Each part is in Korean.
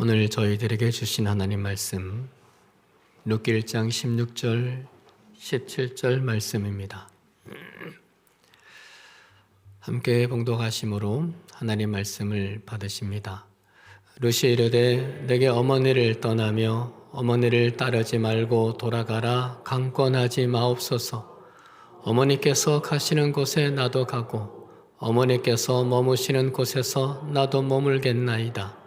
오늘 저희들에게 주신 하나님 말씀 룻기 1장 16절 17절 말씀입니다. 함께 봉독하심으로 하나님 말씀을 받으십니다. 룻이 이르되 내게 어머니를 떠나며 어머니를 따르지 말고 돌아가라. 강권하지 마옵소서. 어머니께서 가시는 곳에 나도 가고 어머니께서 머무시는 곳에서 나도 머물겠나이다.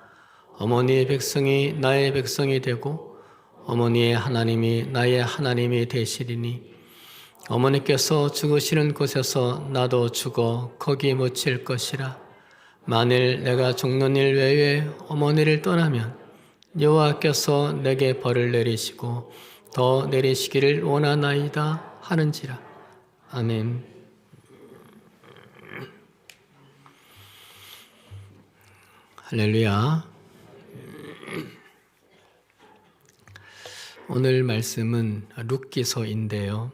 어머니의 백성이 나의 백성이 되고 어머니의 하나님이 나의 하나님이 되시리니 어머니께서 죽으시는 곳에서 나도 죽어 거기 묻힐 것이라. 만일 내가 죽는 일 외에 어머니를 떠나면 여호와께서 내게 벌을 내리시고 더 내리시기를 원하나이다 하는지라. 아멘. 할렐루야. 오늘 말씀은 룻기서인데요.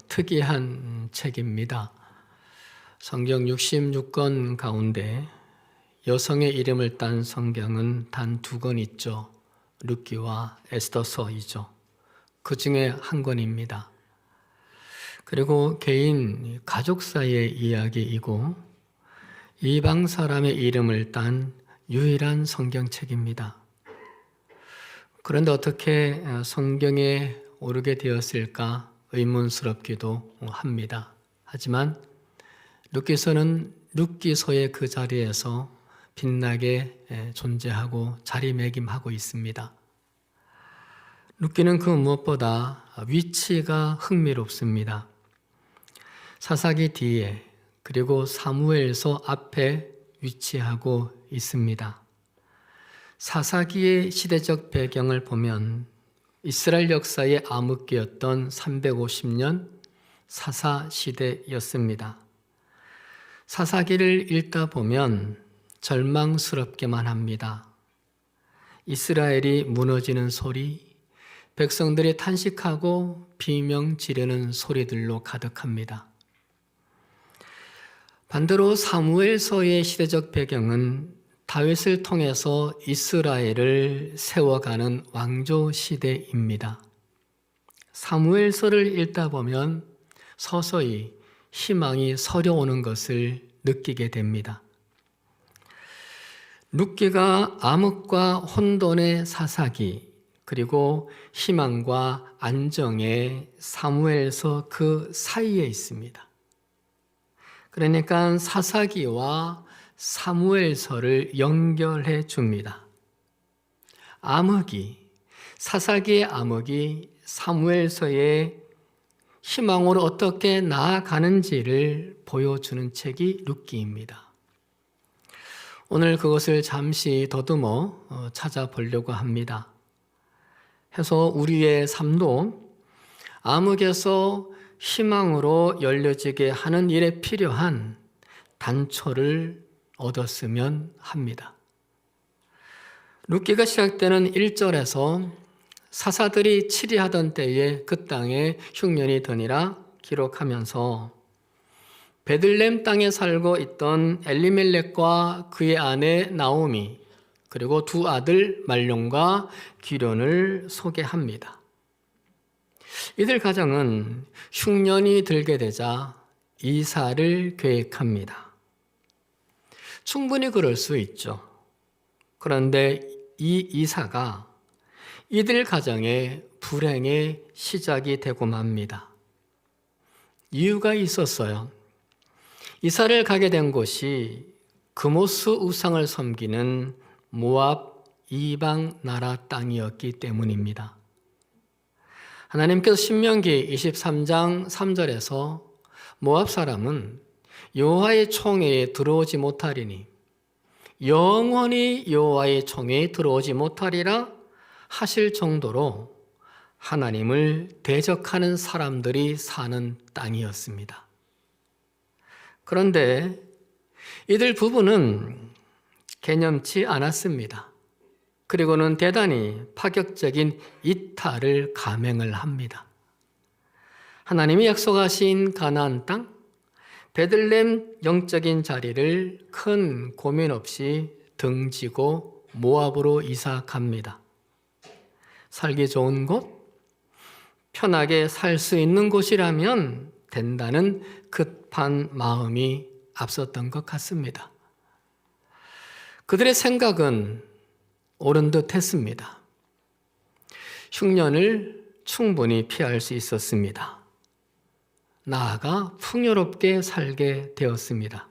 특이한 책입니다. 성경 66권 가운데 여성의 이름을 딴 성경은 단 2권 있죠. 룻기와 에스더서이죠. 그 중에 한 권입니다. 그리고 개인, 가족 사이의 이야기이고 이방 사람의 이름을 딴 유일한 성경책입니다. 그런데 어떻게 성경에 오르게 되었을까 의문스럽기도 합니다. 하지만 룻기서는 룻기서의 그 자리에서 빛나게 존재하고 자리매김하고 있습니다. 룻기는 그 무엇보다 위치가 흥미롭습니다. 사사기 뒤에 그리고 사무엘서 앞에 위치하고 있습니다. 사사기의 시대적 배경을 보면 이스라엘 역사의 암흑기였던 350년 사사 시대였습니다. 사사기를 읽다 보면 절망스럽게만 합니다. 이스라엘이 무너지는 소리, 백성들이 탄식하고 비명 지르는 소리들로 가득합니다. 반대로 사무엘서의 시대적 배경은 다윗을 통해서 이스라엘을 세워가는 왕조 시대입니다. 사무엘서를 읽다 보면 서서히 희망이 서려오는 것을 느끼게 됩니다. 룻기가 암흑과 혼돈의 사사기, 그리고 희망과 안정의 사무엘서 그 사이에 있습니다. 그러니까 사사기와 사무엘서를 연결해 줍니다. 암흑이, 사사기의 암흑이 사무엘서의 희망으로 어떻게 나아가는지를 보여주는 책이 룻기입니다. 오늘 그것을 잠시 더듬어 찾아보려고 합니다. 해서 우리의 삶도 암흑에서 희망으로 열려지게 하는 일에 필요한 단초를 얻었으면 합니다. 룻기가 시작되는 1절에서 사사들이 치리하던 때에 그 땅에 흉년이 드니라 기록하면서 베들레헴 땅에 살고 있던 엘리멜렉과 그의 아내 나오미 그리고 2 아들 말론과 기련을 소개합니다. 이들 가정은 흉년이 들게 되자 이사를 계획합니다. 충분히 그럴 수 있죠. 그런데 이 이사가 이들 가정의 불행의 시작이 되고 맙니다. 이유가 있었어요. 이사를 가게 된 곳이 그모스 우상을 섬기는 모압 이방 나라 땅이었기 때문입니다. 하나님께서 신명기 23장 3절에서 모압 사람은 여호와의 총회에 들어오지 못하리니 영원히 여호와의 총회에 들어오지 못하리라 하실 정도로 하나님을 대적하는 사람들이 사는 땅이었습니다. 그런데 이들 부부는 개념치 않았습니다. 그리고는 대단히 파격적인 이탈을 감행을 합니다. 하나님이 약속하신 가나안 땅, 베들레헴 영적인 자리를 큰 고민 없이 등지고 모압으로 이사 갑니다. 살기 좋은 곳, 편하게 살 수 있는 곳이라면 된다는 급한 마음이 앞섰던 것 같습니다. 그들의 생각은 옳은 듯 했습니다. 흉년을 충분히 피할 수 있었습니다. 나아가 풍요롭게 살게 되었습니다.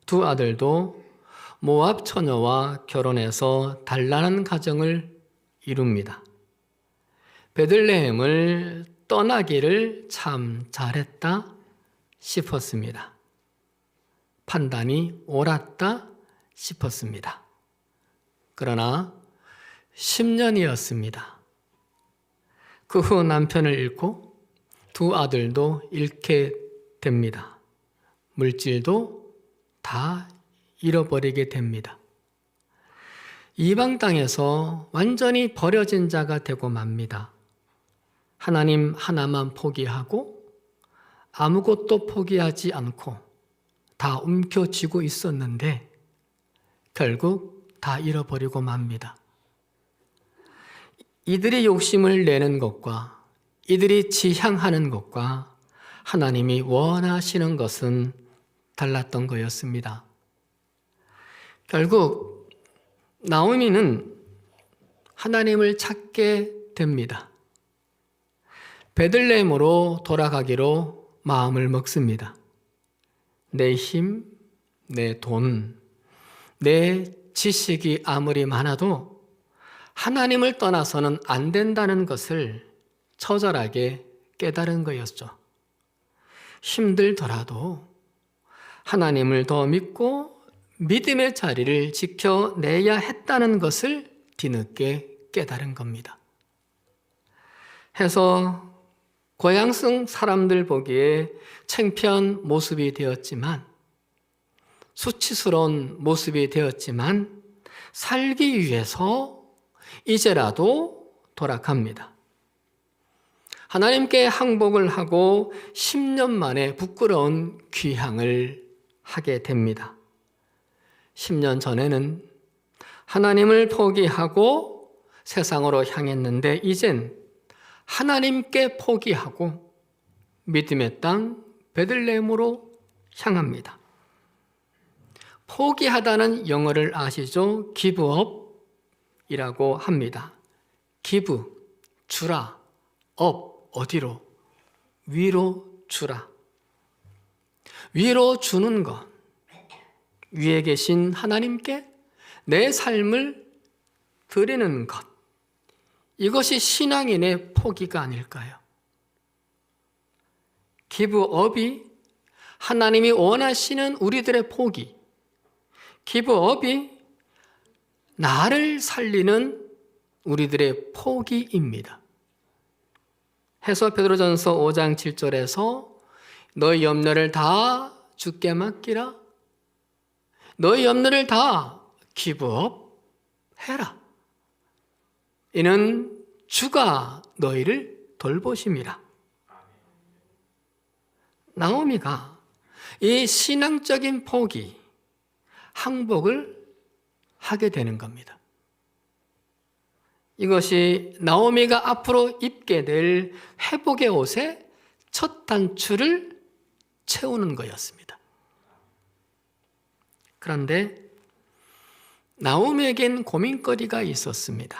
두 아들도 모압 처녀와 결혼해서 단란한 가정을 이룹니다. 베들레헴을 떠나기를 참 잘했다 싶었습니다. 판단이 옳았다 싶었습니다. 그러나 10년이었습니다. 그 후 남편을 잃고 두 아들도 잃게 됩니다. 물질도 다 잃어버리게 됩니다. 이방 땅에서 완전히 버려진 자가 되고 맙니다. 하나님 하나만 포기하고 아무것도 포기하지 않고 다 움켜쥐고 있었는데 결국 다 잃어버리고 맙니다. 이들이 욕심을 내는 것과 이들이 지향하는 것과 하나님이 원하시는 것은 달랐던 거였습니다. 결국 나오미는 하나님을 찾게 됩니다. 베들레헴으로 돌아가기로 마음을 먹습니다. 내 힘, 내 돈, 내 지식이 아무리 많아도 하나님을 떠나서는 안 된다는 것을 처절하게 깨달은 거였죠. 힘들더라도 하나님을 더 믿고 믿음의 자리를 지켜내야 했다는 것을 뒤늦게 깨달은 겁니다. 해서 고향성 사람들 보기에 창피한 모습이 되었지만, 수치스러운 모습이 되었지만 살기 위해서 이제라도 돌아갑니다. 하나님께 항복을 하고 10년 만에 부끄러운 귀향을 하게 됩니다. 10년 전에는 하나님을 포기하고 세상으로 향했는데 이젠 하나님께 포기하고 믿음의 땅 베들레헴으로 향합니다. 포기하다는 영어를 아시죠? give up이라고 합니다. give, 주라, up, 어디로? 위로 주라. 위로 주는 것, 위에 계신 하나님께 내 삶을 드리는 것, 이것이 신앙인의 포기가 아닐까요? give up이 하나님이 원하시는 우리들의 포기, give up이 나를 살리는 우리들의 포기입니다. 해서 베드로전서 5장 7절에서 너희 염려를 다 주께 맡기라. 너희 염려를 다 give up 해라. 이는 주가 너희를 돌보심이라. 나오미가 이 신앙적인 포기, 항복을 하게 되는 겁니다. 이것이 나오미가 앞으로 입게 될 회복의 옷의 첫 단추를 채우는 거였습니다. 그런데 나오미에겐 고민거리가 있었습니다.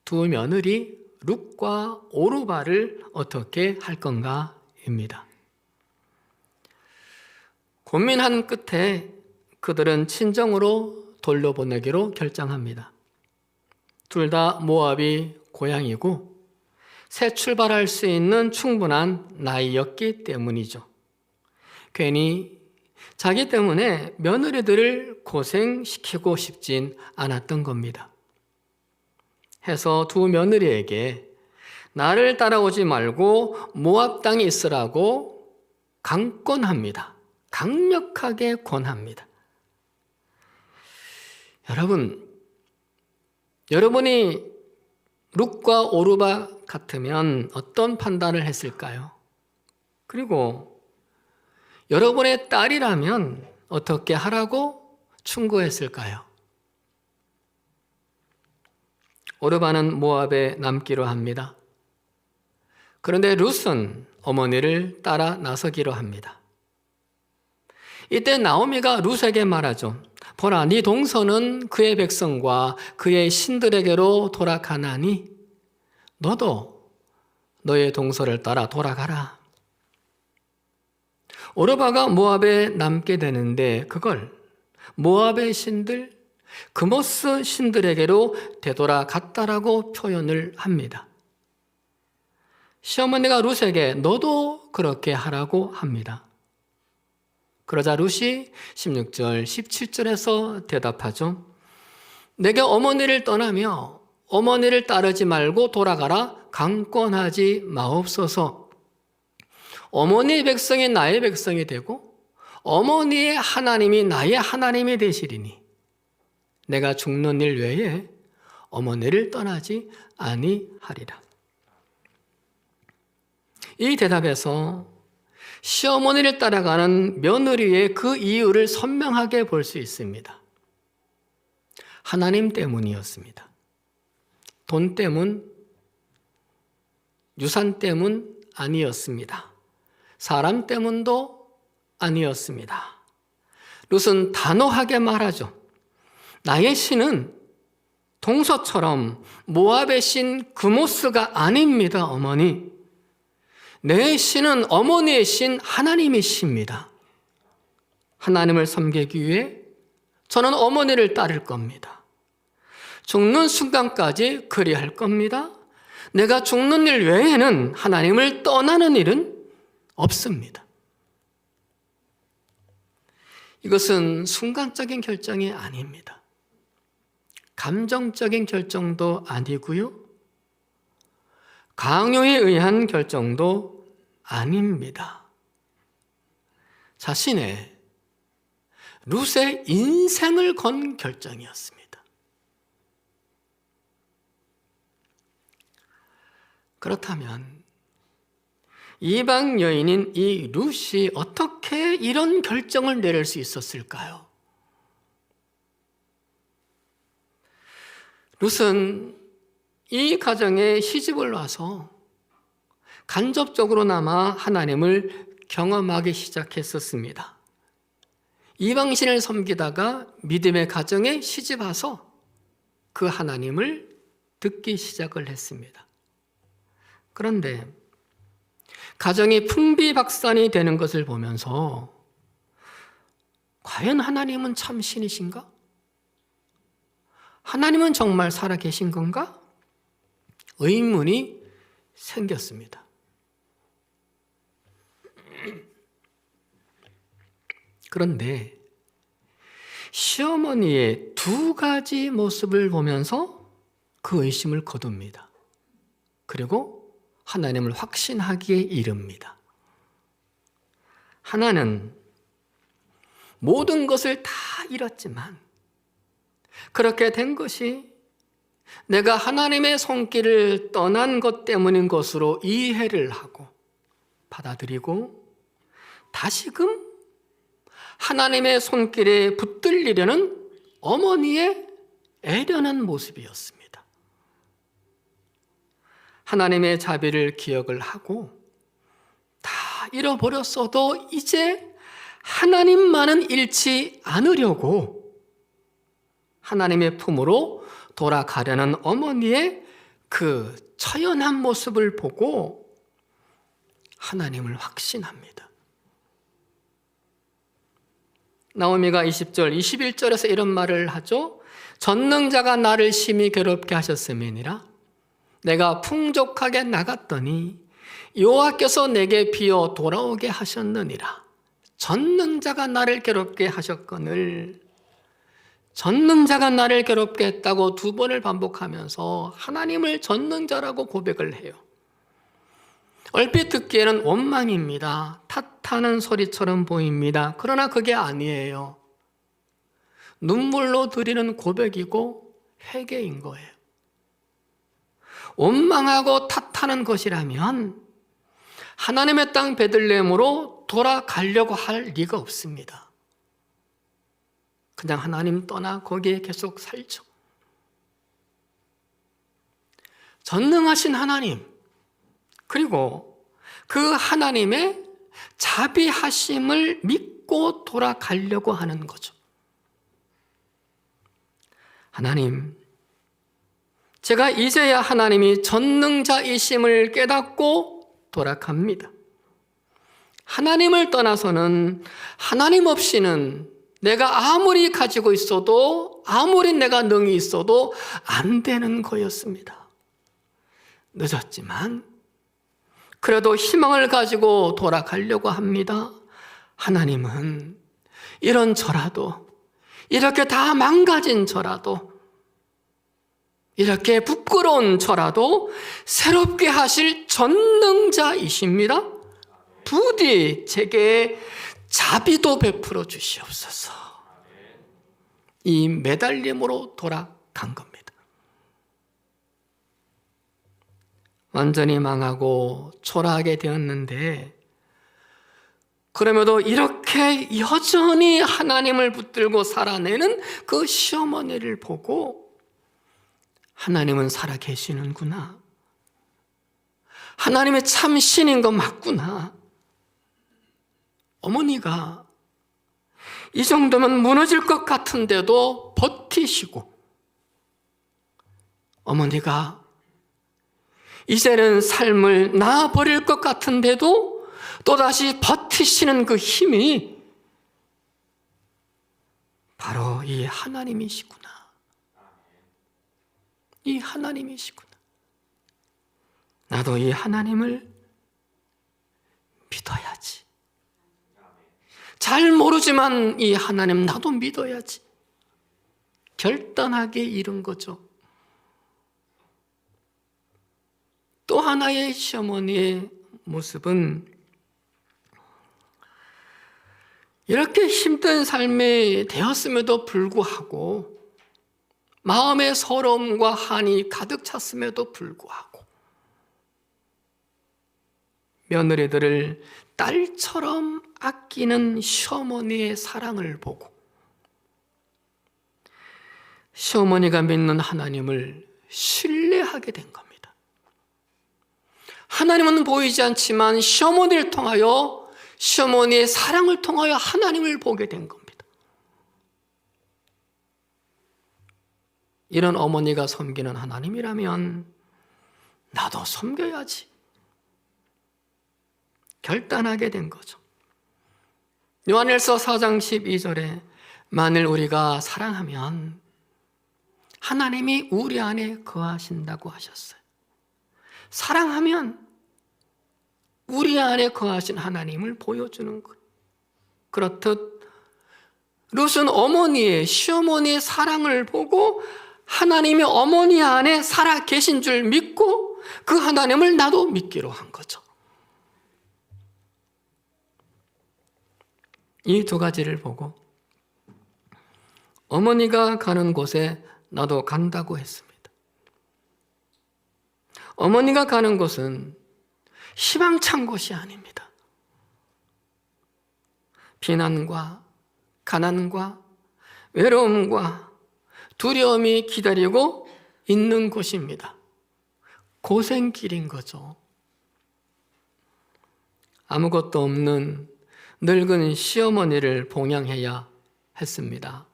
두 며느리 룻과 오르바를 어떻게 할 건가입니다. 고민한 끝에 그들은 친정으로 돌려보내기로 결정합니다. 둘 다 모압이 고향이고 새 출발할 수 있는 충분한 나이였기 때문이죠. 괜히 자기 때문에 며느리들을 고생시키고 싶진 않았던 겁니다. 해서 두 며느리에게 나를 따라오지 말고 모압 땅에 있으라고 강권합니다. 강력하게 권합니다. 여러분이 룻과 오르바 같으면 어떤 판단을 했을까요? 그리고 여러분의 딸이라면 어떻게 하라고 충고했을까요? 오르바는 모압에 남기로 합니다. 그런데 룻은 어머니를 따라 나서기로 합니다. 이때 나오미가 룻에게 말하죠. 보라, 네 동서는 그의 백성과 그의 신들에게로 돌아가나니 너도 너의 동서를 따라 돌아가라. 오르바가 모압에 남게 되는데 그걸 모압의 신들, 그모스 신들에게로 되돌아갔다라고 표현을 합니다. 시어머니가 룻에게 너도 그렇게 하라고 합니다. 그러자 룻이 16절, 17절에서 대답하죠. 내게 어머니를 떠나며 어머니를 따르지 말고 돌아가라. 강권하지 마옵소서. 어머니의 백성이 나의 백성이 되고 어머니의 하나님이 나의 하나님이 되시리니 내가 죽는 일 외에 어머니를 떠나지 아니하리라. 이 대답에서 시어머니를 따라가는 며느리의 그 이유를 선명하게 볼 수 있습니다. 하나님 때문이었습니다. 돈 때문, 유산 때문 아니었습니다. 사람 때문도 아니었습니다. 룻은 단호하게 말하죠. 나의 신은 동서처럼 모압의 신 그모스가 아닙니다, 어머니. 내 신은 어머니의 신 하나님이십니다. 하나님을 섬기기 위해 저는 어머니를 따를 겁니다. 죽는 순간까지 그리할 겁니다. 내가 죽는 일 외에는 하나님을 떠나는 일은 없습니다. 이것은 순간적인 결정이 아닙니다. 감정적인 결정도 아니고요. 강요에 의한 결정도 아닙니다. 자신의 룻의 인생을 건 결정이었습니다. 그렇다면 이방 여인인 이 룻이 어떻게 이런 결정을 내릴 수 있었을까요? 룻은 이 가정에 시집을 와서 간접적으로나마 하나님을 경험하기 시작했었습니다. 이방신을 섬기다가 믿음의 가정에 시집 와서 그 하나님을 듣기 시작을 했습니다. 그런데 가정이 풍비박산이 되는 것을 보면서 과연 하나님은 참 신이신가? 하나님은 정말 살아계신 건가? 의문이 생겼습니다. 그런데 시어머니의 두 가지 모습을 보면서 그 의심을 거둡니다. 그리고 하나님을 확신하기에 이릅니다. 하나는 모든 것을 다 잃었지만 그렇게 된 것이 내가 하나님의 손길을 떠난 것 때문인 것으로 이해를 하고 받아들이고 다시금 하나님의 손길에 붙들리려는 어머니의 애련한 모습이었습니다. 하나님의 자비를 기억을 하고 다 잃어버렸어도 이제 하나님만은 잃지 않으려고 하나님의 품으로 돌아가려는 어머니의 그 처연한 모습을 보고 하나님을 확신합니다. 나오미가 20절, 21절에서 이런 말을 하죠. 전능자가 나를 심히 괴롭게 하셨음이니라. 내가 풍족하게 나갔더니 여호와께서 내게 비어 돌아오게 하셨느니라. 전능자가 나를 괴롭게 하셨거늘. 전능자가 나를 괴롭게 했다고 두 번을 반복하면서 하나님을 전능자라고 고백을 해요. 얼핏 듣기에는 원망입니다. 탓하는 소리처럼 보입니다. 그러나 그게 아니에요. 눈물로 드리는 고백이고 회개인 거예요. 원망하고 탓하는 것이라면 하나님의 땅 베들레헴으로 돌아가려고 할 리가 없습니다. 그냥 하나님 떠나 거기에 계속 살죠. 전능하신 하나님, 그리고 그 하나님의 자비하심을 믿고 돌아가려고 하는 거죠. 하나님, 제가 이제야 하나님이 전능자이심을 깨닫고 돌아갑니다. 하나님을 떠나서는, 하나님 없이는 내가 아무리 가지고 있어도, 아무리 내가 능히 있어도 안 되는 거였습니다. 늦었지만 그래도 희망을 가지고 돌아가려고 합니다. 하나님은 이런 저라도, 이렇게 다 망가진 저라도, 이렇게 부끄러운 저라도 새롭게 하실 전능자이십니다. 부디 제게 자비도 베풀어 주시옵소서. 이 매달림으로 돌아간 겁니다. 완전히 망하고 초라하게 되었는데, 그럼에도 이렇게 여전히 하나님을 붙들고 살아내는 그 시어머니를 보고 하나님은 살아 계시는구나, 하나님의 참 신인 거 맞구나, 어머니가 이 정도면 무너질 것 같은데도 버티시고, 어머니가 이제는 삶을 놔버릴 것 같은데도 또다시 버티시는 그 힘이 바로 이 하나님이시구나. 이 하나님이시구나. 나도 이 하나님을 믿어야지. 잘 모르지만 이 하나님 나도 믿어야지. 결단하게 이른 거죠. 또 하나의 시어머니의 모습은 이렇게 힘든 삶이 되었음에도 불구하고, 마음의 서러움과 한이 가득 찼음에도 불구하고, 며느리들을 딸처럼 아끼는 시어머니의 사랑을 보고 시어머니가 믿는 하나님을 신뢰하게 된 겁니다. 하나님은 보이지 않지만 시어머니를 통하여, 시어머니의 사랑을 통하여 하나님을 보게 된 겁니다. 이런 어머니가 섬기는 하나님이라면 나도 섬겨야지. 결단하게 된 거죠. 요한일서 4장 12절에 만일 우리가 사랑하면 하나님이 우리 안에 거하신다고 하셨어요. 사랑하면 우리 안에 거하신 하나님을 보여주는 거예요. 그렇듯 룻은 어머니의, 시어머니의 사랑을 보고 하나님이 어머니 안에 살아 계신 줄 믿고 그 하나님을 나도 믿기로 한 거죠. 이 두 가지를 보고 어머니가 가는 곳에 나도 간다고 했습니다. 어머니가 가는 곳은 희망찬 곳이 아닙니다. 비난과 가난과 외로움과 두려움이 기다리고 있는 곳입니다. 고생길인 거죠. 아무것도 없는 늙은 시어머니를 봉양해야 했습니다.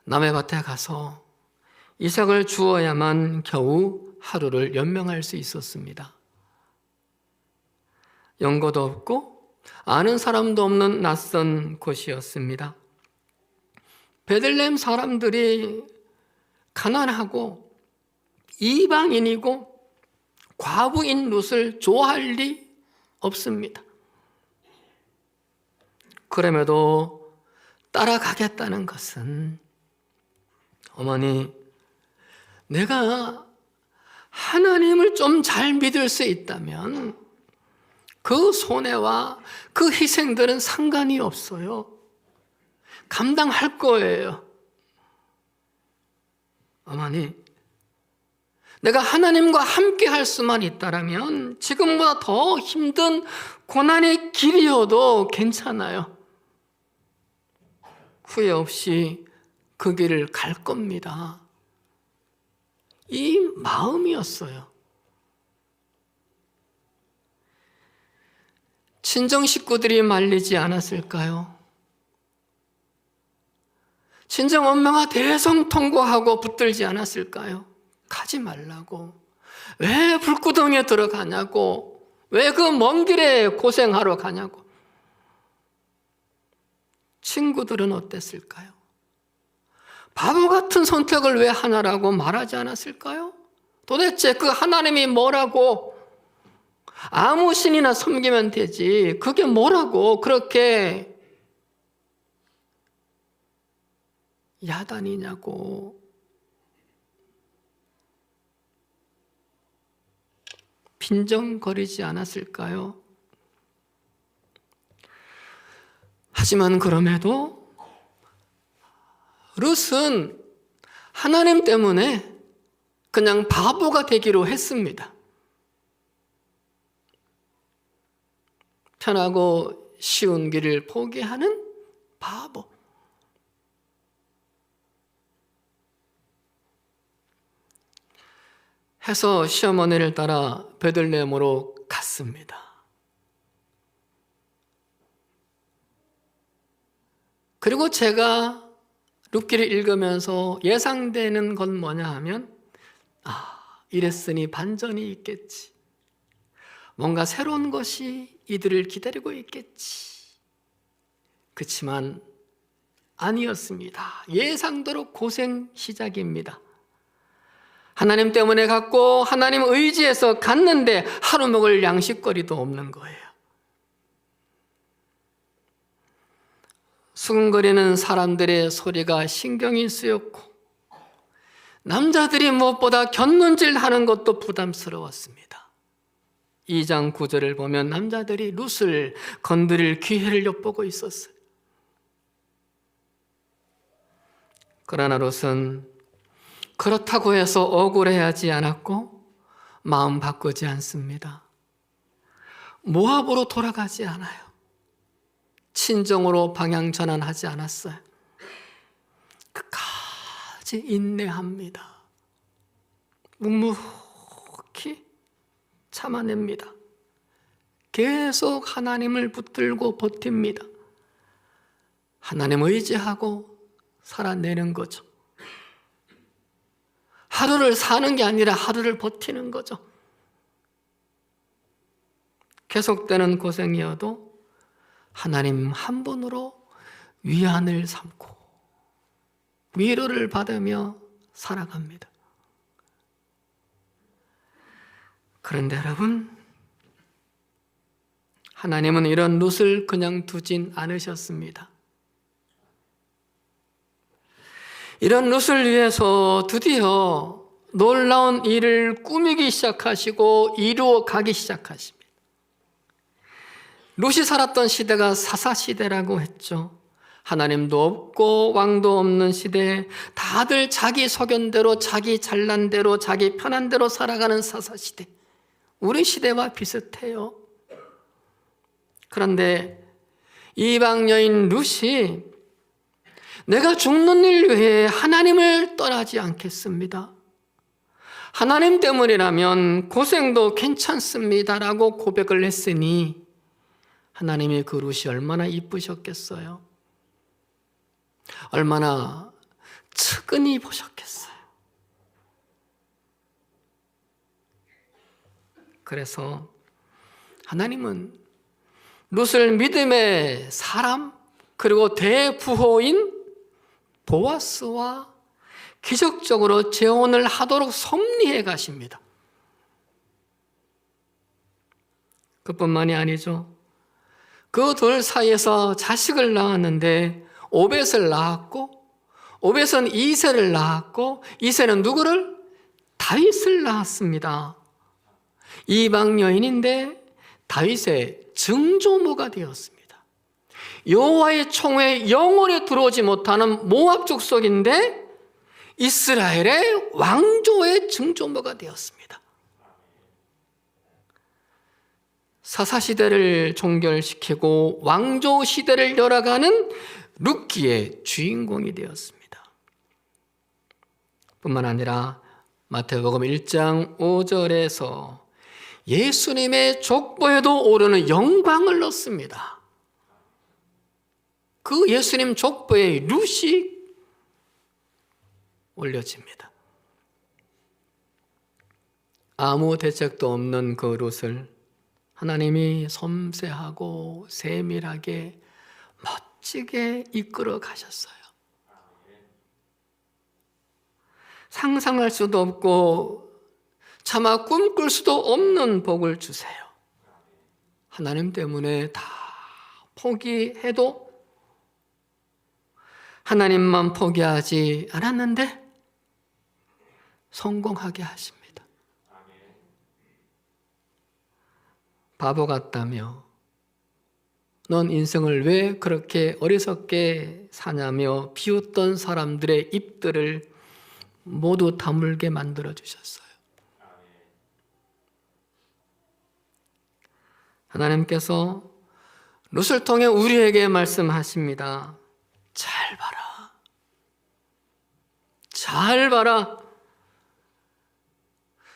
남의 밭에 가서 이삭을 주어야만 겨우 하루를 연명할 수 있었습니다. 연고도 없고 아는 사람도 없는 낯선 곳이었습니다. 베들레헴 사람들이 가난하고 이방인이고 과부인 룻을 좋아할 리 없습니다. 그럼에도 따라가겠다는 것은, 어머니, 내가 하나님을 좀 잘 믿을 수 있다면 그 손해와 그 희생들은 상관이 없어요. 감당할 거예요. 어머니, 내가 하나님과 함께 할 수만 있다면 지금보다 더 힘든 고난의 길이어도 괜찮아요. 후회 없이 그 길을 갈 겁니다. 이 마음이었어요. 친정 식구들이 말리지 않았을까요? 친정 엄마가 대성통곡하고 붙들지 않았을까요? 가지 말라고. 왜 불구덩이에 들어가냐고. 왜 그 먼 길에 고생하러 가냐고. 친구들은 어땠을까요? 바보 같은 선택을 왜 하냐라고 말하지 않았을까요? 도대체 그 하나님이 뭐라고? 아무 신이나 섬기면 되지. 그게 뭐라고 그렇게 야단이냐고. 빈정거리지 않았을까요? 하지만 그럼에도 룻은 하나님 때문에 그냥 바보가 되기로 했습니다. 편하고 쉬운 길을 포기하는 바보. 해서 시어머니를 따라 베들레헴으로 갔습니다. 그리고 제가 룻기를 읽으면서 예상되는 건 뭐냐 하면 이랬으니 반전이 있겠지. 뭔가 새로운 것이 이들을 기다리고 있겠지. 그렇지만 아니었습니다. 예상대로 고생 시작입니다. 하나님 때문에 갔고 하나님 의지해서 갔는데 하루 먹을 양식거리도 없는 거예요. 수근거리는 사람들의 소리가 신경이 쓰였고 남자들이 무엇보다 곁눈질하는 것도 부담스러웠습니다. 2장 9절을 보면 남자들이 룻을 건드릴 기회를 엿보고 있었어요. 그러나 룻은 그렇다고 해서 억울해하지 않았고 마음 바꾸지 않습니다. 모압으로 돌아가지 않아요. 친정으로 방향 전환하지 않았어요. 끝까지 인내합니다. 묵묵히 참아냅니다. 계속 하나님을 붙들고 버팁니다. 하나님 의지하고 살아내는 거죠. 하루를 사는 게 아니라 하루를 버티는 거죠. 계속되는 고생이어도 하나님 한 분으로 위안을 삼고 위로를 받으며 살아갑니다. 그런데 여러분, 하나님은 이런 룻을 그냥 두진 않으셨습니다. 이런 룻을 위해서 드디어 놀라운 일을 꾸미기 시작하시고 이루어 가기 시작하십니다. 룻이 살았던 시대가 사사시대라고 했죠. 하나님도 없고 왕도 없는 시대에 다들 자기 소견대로 자기 잘난 대로 자기 편한 대로 살아가는 사사시대. 우리 시대와 비슷해요. 그런데 이방 여인 룻이 내가 죽는 일 위해 하나님을 떠나지 않겠습니다. 하나님 때문이라면 고생도 괜찮습니다라고 고백을 했으니 하나님의 그 룻이 얼마나 이쁘셨겠어요. 얼마나 측은히 보셨겠어요. 그래서 하나님은 룻을 믿음의 사람 그리고 대부호인 보아스와 기적적으로 재혼을 하도록 섭리해 가십니다. 그뿐만이 아니죠. 그 둘 사이에서 자식을 낳았는데 오벳을 낳았고 오벳은 이새를 낳았고 이새는 누구를? 다윗을 낳았습니다. 이방 여인인데 다윗의 증조모가 되었습니다. 여호와의 총에 영원히 들어오지 못하는 모압 족속인데 이스라엘의 왕조의 증조모가 되었습니다. 사사시대를 종결시키고 왕조 시대를 열어가는 룻기의 주인공이 되었습니다. 뿐만 아니라 마태복음 1장 5절에서 예수님의 족보에도 오르는 영광을 얻습니다. 그 예수님 족보에 룻이 올려집니다. 아무 대책도 없는 그 룻을 하나님이 섬세하고 세밀하게 멋지게 이끌어 가셨어요. 상상할 수도 없고 차마 꿈꿀 수도 없는 복을 주세요. 하나님 때문에 다 포기해도 하나님만 포기하지 않았는데 성공하게 하십니다. 바보 같다며 넌 인생을 왜 그렇게 어리석게 사냐며 비웃던 사람들의 입들을 모두 다물게 만들어 주셨어요. 하나님께서 룻을 통해 우리에게 말씀하십니다. 잘 봐라. 잘 봐라.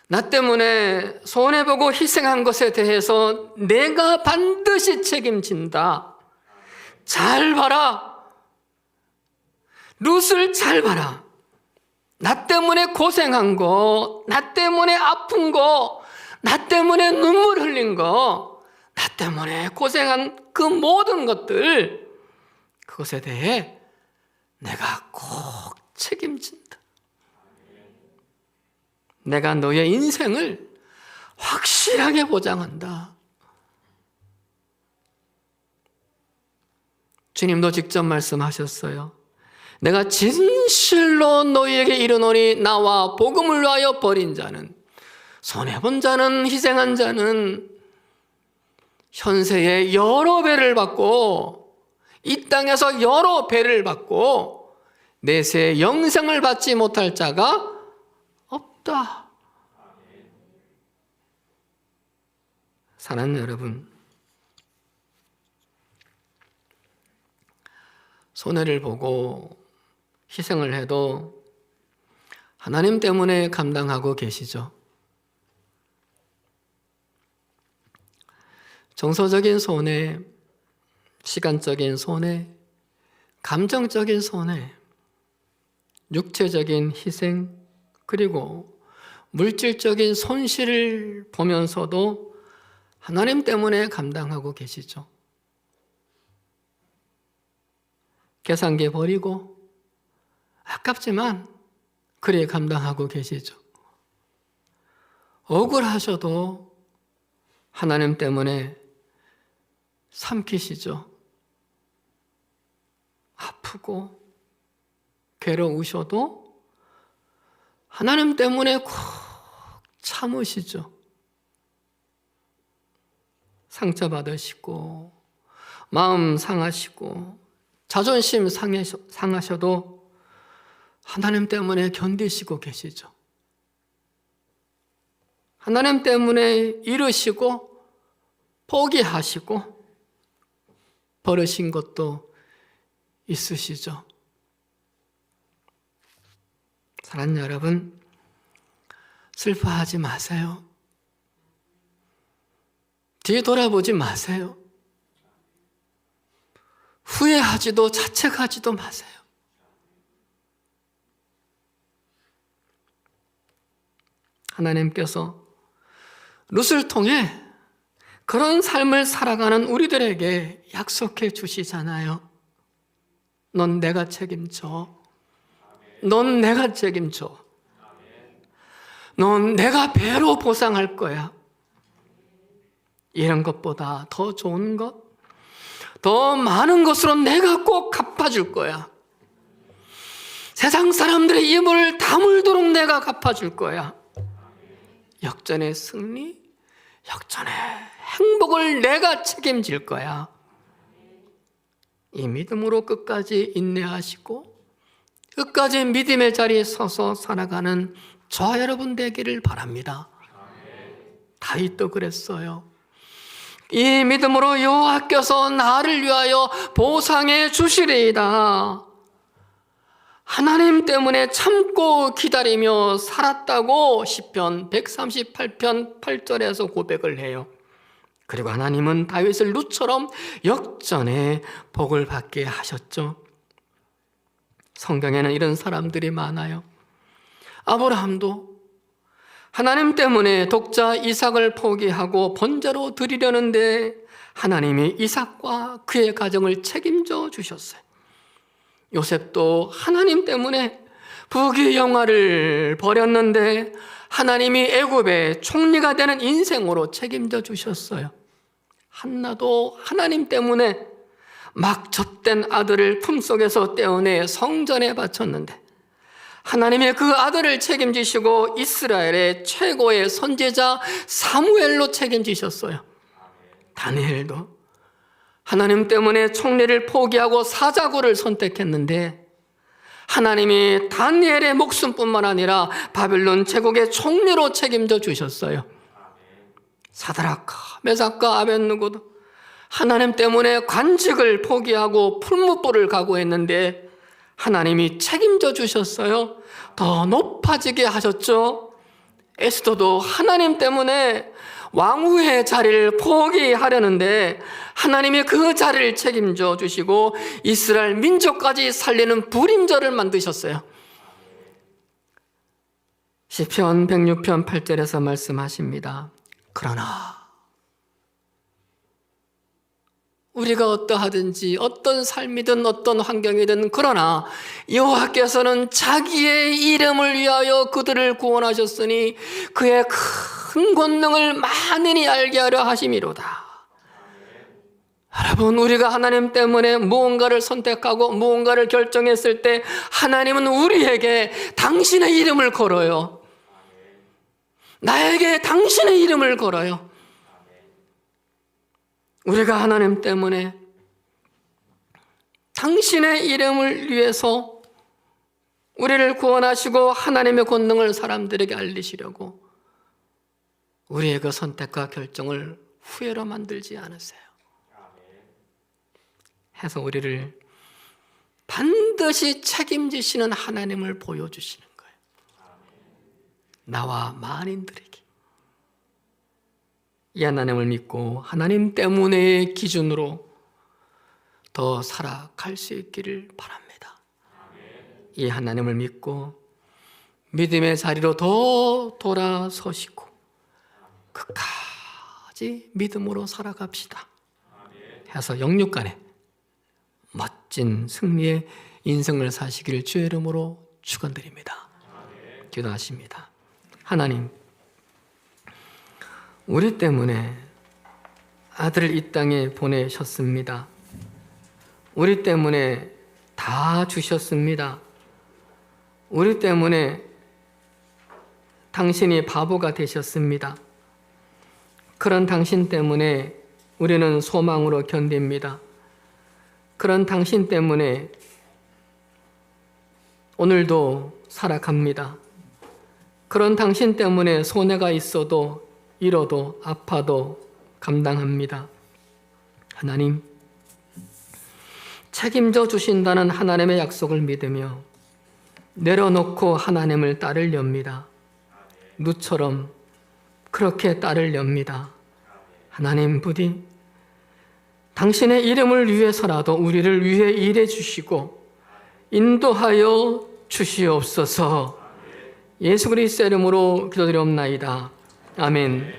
나 때문에 손해보고 희생한 것에 대해서 내가 반드시 책임진다. 잘 봐라. 룻을 잘 봐라. 나 때문에 고생한 거, 나 때문에 아픈 거, 나 때문에 눈물 흘린 거, 나 때문에 고생한 그 모든 것들, 그것에 대해 내가 꼭 책임진다. 내가 너의 인생을 확실하게 보장한다. 주님도 직접 말씀하셨어요. 내가 진실로 너희에게 이르노니 나와 복음을 위하여 버린 자는, 손해본 자는, 희생한 자는 현세에 여러 배를 받고 이 땅에서 여러 배를 받고 내세에 영생을 받지 못할 자가 없다. 사랑하는 여러분, 손해를 보고 희생을 해도 하나님 때문에 감당하고 계시죠. 정서적인 손해, 시간적인 손해, 감정적인 손해, 육체적인 희생, 그리고 물질적인 손실을 보면서도 하나님 때문에 감당하고 계시죠. 계산기 버리고 아깝지만 그래 감당하고 계시죠. 억울하셔도 하나님 때문에 삼키시죠. 아프고 괴로우셔도 하나님 때문에 꼭 참으시죠. 상처받으시고 마음 상하시고 자존심 상하셔도 하나님 때문에 견디시고 계시죠. 하나님 때문에 이르시고 포기하시고 버리신 것도 있으시죠. 사랑하는 여러분, 슬퍼하지 마세요. 뒤에 돌아보지 마세요. 후회하지도 자책하지도 마세요. 하나님께서 룻을 통해 그런 삶을 살아가는 우리들에게 약속해 주시잖아요. 넌 내가 책임져. 넌 내가 책임져. 넌 내가 배로 보상할 거야. 이런 것보다 더 좋은 것, 더 많은 것으로 내가 꼭 갚아줄 거야. 세상 사람들의 입을 다물도록 내가 갚아줄 거야. 역전의 승리, 역전의 행복을 내가 책임질 거야. 이 믿음으로 끝까지 인내하시고 끝까지 믿음의 자리에 서서 살아가는 저와 여러분 되기를 바랍니다. 다윗도 그랬어요. 이 믿음으로 여호와께서 나를 위하여 보상해 주시리이다. 하나님 때문에 참고 기다리며 살았다고 시편 138편 8절에서 고백을 해요. 그리고 하나님은 다윗을 룻처럼 역전의 복을 받게 하셨죠. 성경에는 이런 사람들이 많아요. 아브라함도 하나님 때문에 독자 이삭을 포기하고 번제로 드리려는데 하나님이 이삭과 그의 가정을 책임져 주셨어요. 요셉도 하나님 때문에 부귀영화를 버렸는데 하나님이 애굽의 총리가 되는 인생으로 책임져 주셨어요. 한나도 하나님 때문에 막 젖된 아들을 품속에서 떼어내 성전에 바쳤는데 하나님의 그 아들을 책임지시고 이스라엘의 최고의 선지자 사무엘로 책임지셨어요. 다니엘도 하나님 때문에 총리를 포기하고 사자굴을 선택했는데 하나님이 다니엘의 목숨뿐만 아니라 바벨론 제국의 총리로 책임져 주셨어요. 사드락과 메삭과 아벳느고도 하나님 때문에 관직을 포기하고 풀무불을 각오했는데 하나님이 책임져 주셨어요. 더 높아지게 하셨죠. 에스더도 하나님 때문에 왕후의 자리를 포기하려는데 하나님이 그 자리를 책임져 주시고 이스라엘 민족까지 살리는 불임절을 만드셨어요. 시편 106편 8절에서 말씀하십니다. 그러나 우리가 어떠하든지 어떤 삶이든 어떤 환경이든 그러나 여호와께서는 자기의 이름을 위하여 그들을 구원하셨으니 그의 큰 권능을 만인이 알게 하려 하심이로다. 여러분, 우리가 하나님 때문에 무언가를 선택하고 무언가를 결정했을 때 하나님은 우리에게 당신의 이름을 걸어요. 나에게 당신의 이름을 걸어요. 우리가 하나님 때문에 당신의 이름을 위해서 우리를 구원하시고 하나님의 권능을 사람들에게 알리시려고 우리의 그 선택과 결정을 후회로 만들지 않으세요. 해서 우리를 반드시 책임지시는 하나님을 보여주시는 거예요. 나와 만인들에게. 이 하나님을 믿고 하나님 때문의 기준으로 더 살아갈 수 있기를 바랍니다. 이 하나님을 믿고 믿음의 자리로 더 돌아서시고 끝까지 믿음으로 살아갑시다. 해서 영육간에 멋진 승리의 인생을 사시기를 주의 이름으로 축원드립니다. 기도하십니다. 하나님, 우리 때문에 아들을 이 땅에 보내셨습니다. 우리 때문에 다 주셨습니다. 우리 때문에 당신이 바보가 되셨습니다. 그런 당신 때문에 우리는 소망으로 견딥니다. 그런 당신 때문에 오늘도 살아갑니다. 그런 당신 때문에 손해가 있어도 잃어도 아파도 감당합니다. 하나님, 책임져 주신다는 하나님의 약속을 믿으며 내려놓고 하나님을 따르렵니다. 룻처럼 그렇게 따르렵니다. 하나님 부디 당신의 이름을 위해서라도 우리를 위해 일해 주시고 인도하여 주시옵소서. 예수 그리스도의 이름으로 기도드리옵나이다. 아멘.